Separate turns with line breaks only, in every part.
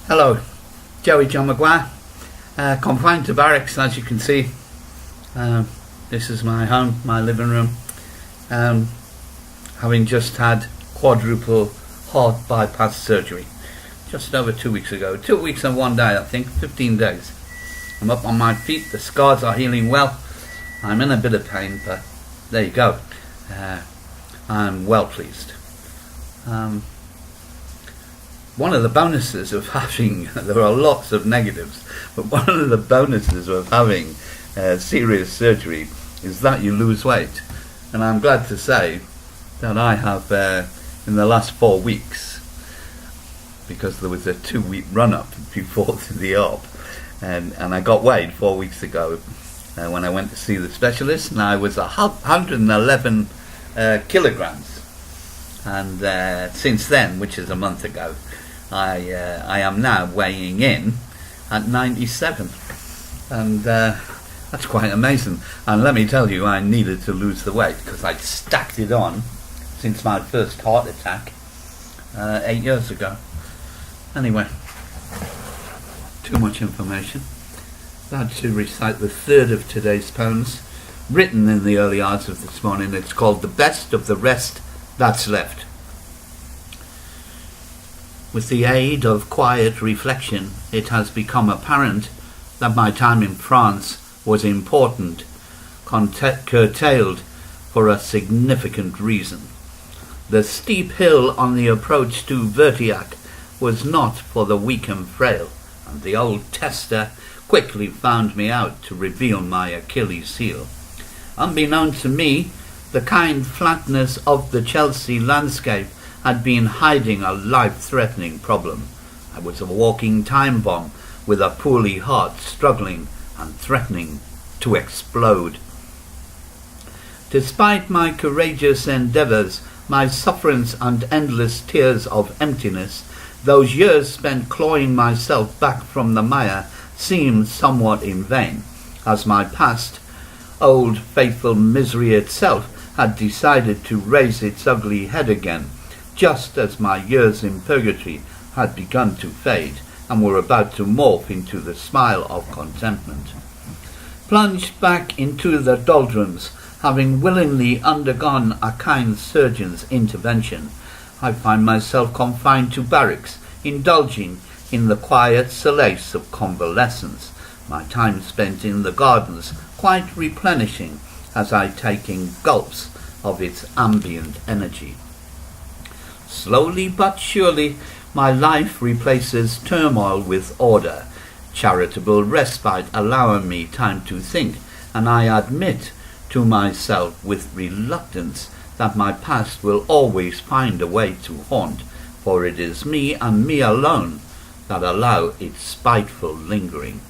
Hello, Joey John Maguire, confined to barracks as you can see. This is my home, my living room, having just had quadruple heart bypass surgery just over 2 weeks ago. 2 weeks and 1 day, I think, 15 days. I'm up on my feet, the scars are healing well. I'm in a bit of pain, but there you go. I'm well pleased. One of the bonuses of having, there are lots of negatives, but one of the bonuses of having serious surgery is that you lose weight. And I'm glad to say that I have, in the last 4 weeks, because there was a 2-week run-up before the op, and I got weighed 4 weeks ago when I went to see the specialist, and I was 111 kilograms. And since then, which is a month ago, I am now weighing in at 97, and that's quite amazing. And let me tell you, I needed to lose the weight because I'd stacked it on since my first heart attack 8 years ago. Anyway, too much information. Glad to recite the third of today's poems, written in the early hours of this morning. It's called "The Best of the Rest That's Left." With the aid of quiet reflection, it has become apparent that my time in France was important, curtailed for a significant reason. The steep hill on the approach to Vertiac was not for the weak and frail, and the old tester quickly found me out to reveal my Achilles heel. Unbeknown to me, the kind flatness of the Chelsea landscape had been hiding a life-threatening problem. I was a walking time bomb with a poorly heart struggling and threatening to explode. Despite my courageous endeavors, my sufferance and endless tears of emptiness, those years spent clawing myself back from the mire seemed somewhat in vain, as my past, old faithful misery itself, had decided to raise its ugly head again, just as my years in purgatory had begun to fade and were about to morph into the smile of contentment. Plunged back into the doldrums, having willingly undergone a kind surgeon's intervention, I find myself confined to barracks, indulging in the quiet solace of convalescence, my time spent in the gardens quite replenishing as I take in gulps of its ambient energy. Slowly but surely, my life replaces turmoil with order, charitable respite allowing me time to think, and I admit to myself with reluctance that my past will always find a way to haunt, for it is me and me alone that allow its spiteful lingering.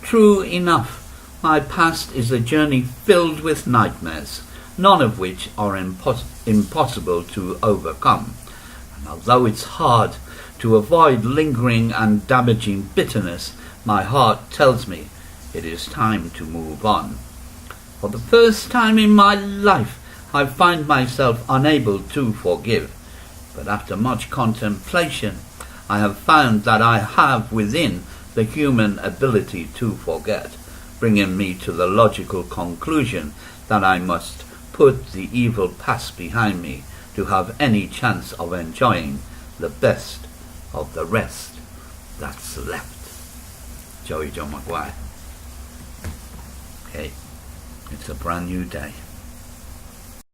True enough, my past is a journey filled with nightmares, none of which are impossible to overcome. And although it's hard to avoid lingering and damaging bitterness, my heart tells me it is time to move on. For the first time in my life, I find myself unable to forgive. But after much contemplation, I have found that I have within the human ability to forget, bringing me to the logical conclusion that I must put the evil past behind me to have any chance of enjoying the best of the rest that's left. Joey John Maguire. Hey, it's a brand new day.